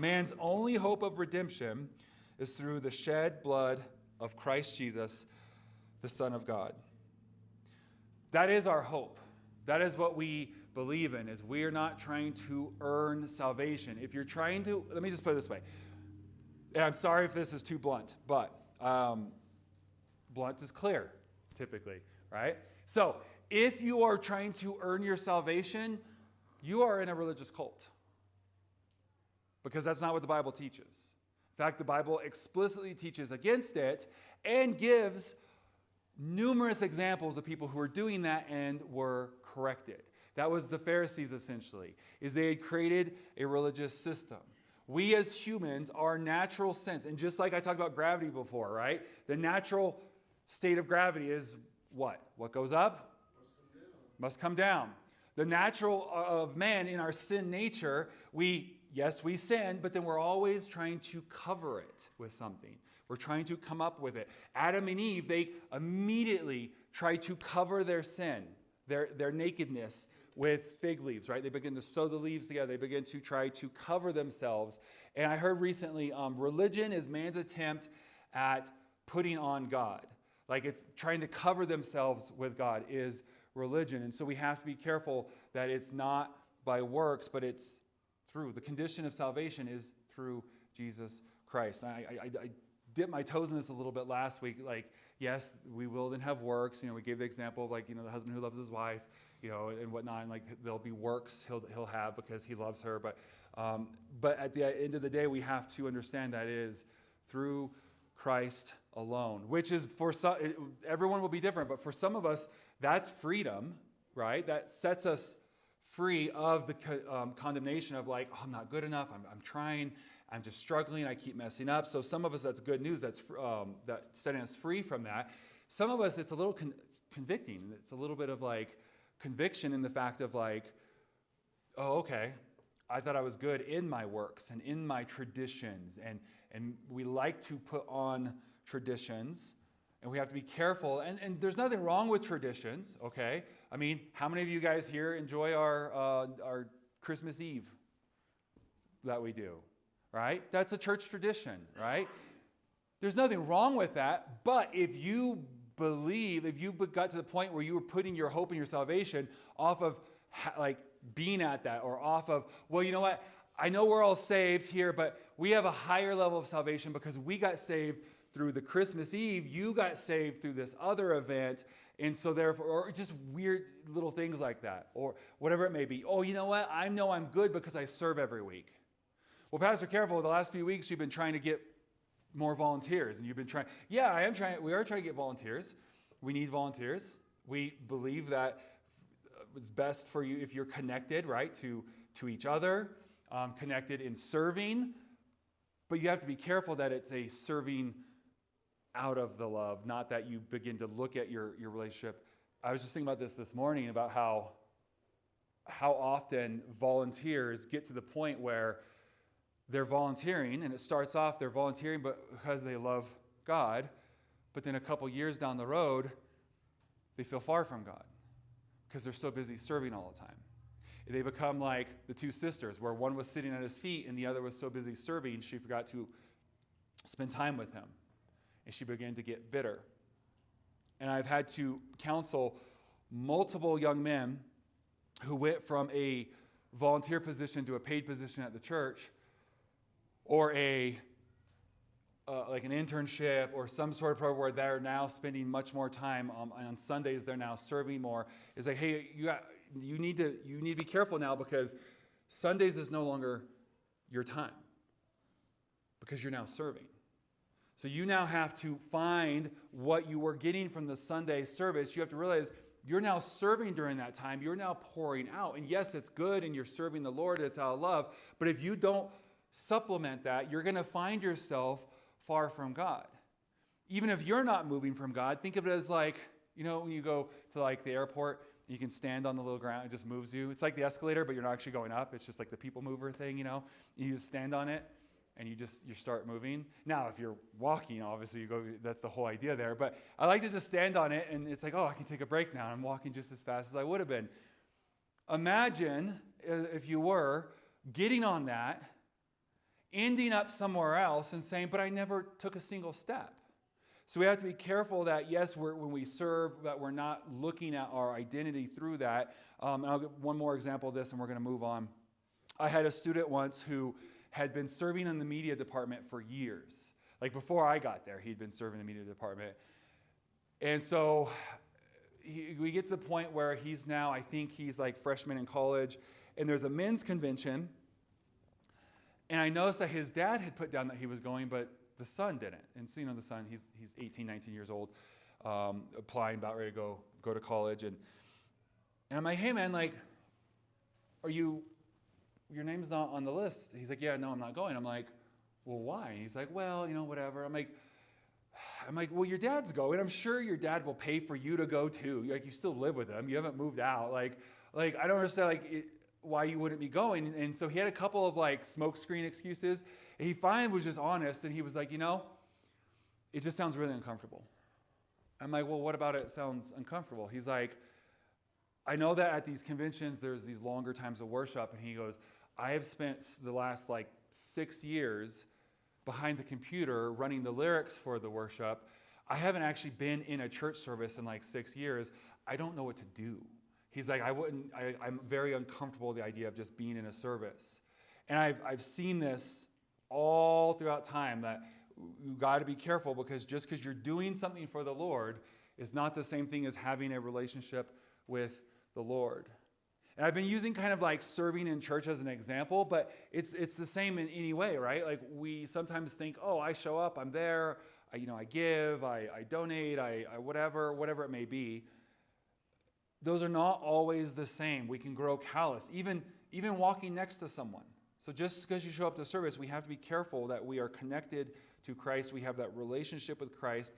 Man's only hope of redemption is through the shed blood of Christ Jesus, the Son of God. That is our hope. That is what we believe in, is we are not trying to earn salvation. If you're trying to, let me just put it this way. And I'm sorry if this is too blunt, but blunt is clear, typically, right? So if you are trying to earn your salvation, you are in a religious cult. Because that's not what the Bible teaches. In fact, the Bible explicitly teaches against it and gives numerous examples of people who were doing that and were corrected. That was the Pharisees, essentially, is they had created a religious system. We as humans, our natural sense, and just like I talked about gravity before, right? The natural state of gravity is what? What goes up? Must come down. The natural of man in our sin nature, we sin, but then we're always trying to cover it with something. We're trying to come up with it. Adam and Eve, they immediately try to cover their sin, their nakedness with fig leaves, right? They begin to sew the leaves together. They begin to try to cover themselves. And I heard recently, religion is man's attempt at putting on God. Like it's trying to cover themselves with God is religion. And so we have to be careful that it's not by works, but it's through. The condition of salvation is through Jesus Christ. And I dipped my toes in this a little bit last week. Like, yes, we will then have works. We gave the example of the husband who loves his wife, and whatnot. And there'll be works he'll have because he loves her. But at the end of the day, we have to understand that it is through Christ alone, which is for some, everyone will be different. But for some of us, that's freedom, right? That sets us free of the condemnation of I'm not good enough. I'm trying. I'm just struggling. I keep messing up. So some of us, that's good news. That's setting us free from that. Some of us, it's a little convicting. It's a little bit of conviction in the fact of oh, okay, I thought I was good in my works and in my traditions. And we like to put on traditions. And we have to be careful. And there's nothing wrong with traditions, okay? I mean, how many of you guys here enjoy our Christmas Eve that we do, right? That's a church tradition, right? There's nothing wrong with that. But if you got to the point where you were putting your hope in your salvation off of being at that, or off of, well, you know what? I know we're all saved here, but we have a higher level of salvation because we got saved through the Christmas Eve. You got saved through this other event. And so therefore, or just weird little things like that, or whatever it may be. Oh, you know what? I know I'm good because I serve every week. Well, Pastor Careful, the last few weeks you've been trying to get more volunteers. And you've been trying, yeah, I am trying. We are trying to get volunteers. We need volunteers. We believe that it's best for you if you're connected, right, to each other, connected in serving. But you have to be careful that it's a serving out of the love, not that you begin to look at your relationship. I was just thinking about this morning, about how often volunteers get to the point where they're volunteering, and it starts off they're volunteering because they love God, but then a couple years down the road, they feel far from God because they're so busy serving all the time. They become like the two sisters, where one was sitting at his feet and the other was so busy serving, she forgot to spend time with him. And she began to get bitter. And I've had to counsel multiple young men who went from a volunteer position to a paid position at the church, or an internship, or some sort of program where they're now spending much more time on Sundays. They're now serving more. It's like, hey, you need to be careful now, because Sundays is no longer your time, because you're now serving. So you now have to find what you were getting from the Sunday service. You have to realize you're now serving during that time. You're now pouring out. And yes, it's good, and you're serving the Lord. It's out of love. But if you don't supplement that, you're going to find yourself far from God. Even if you're not moving from God, think of it as when you go to the airport, you can stand on the little ground. It just moves you. It's like the escalator, but you're not actually going up. It's just like the people mover thing, You just stand on it. And you start moving. Now, if you're walking, obviously that's the whole idea there. But I like to just stand on it, and it's like, oh, I can take a break now. I'm walking just as fast as I would have been. Imagine if you were getting on that ending up somewhere else and saying, but I never took a single step. So we have to be careful that, yes, when we serve, that we're not looking at our identity through that. And I'll give one more example of this, and we're going to move on. I had a student once who had been serving in the media department for years. Like before I got there, he'd been serving in the media department. And so we get to the point where he's now, I think he's like freshman in college, and there's a men's convention. And I noticed that his dad had put down that he was going, but the son didn't. And so, the son, he's 18, 19 years old, applying, about ready to go to college. And I'm like, hey, man, like, your name's not on the list. He's like, yeah, no, I'm not going. I'm like, well, why? And he's like, well, whatever. I'm like, well, your dad's going. I'm sure your dad will pay for you to go too. Like, you still live with him. You haven't moved out. Like I don't understand, why you wouldn't be going. And so he had a couple of smokescreen excuses. And he finally was just honest, and he was like, it just sounds really uncomfortable. I'm like, well, what about it sounds uncomfortable? He's like, I know that at these conventions there's these longer times of worship, and he goes, I have spent the last 6 years behind the computer running the lyrics for the worship. I haven't actually been in a church service in 6 years. I don't know what to do. He's like, I'm very uncomfortable with the idea of just being in a service. And I've seen this all throughout time, that you got to be careful, because just because you're doing something for the Lord is not the same thing as having a relationship with the Lord. And I've been using kind of serving in church as an example, but it's the same in any way, right? We sometimes think, oh, I show up, I'm there, I give, I donate, I whatever it may be. Those are not always the same. We can grow callous, even walking next to someone. So just because you show up to service, we have to be careful that we are connected to Christ. We have that relationship with Christ,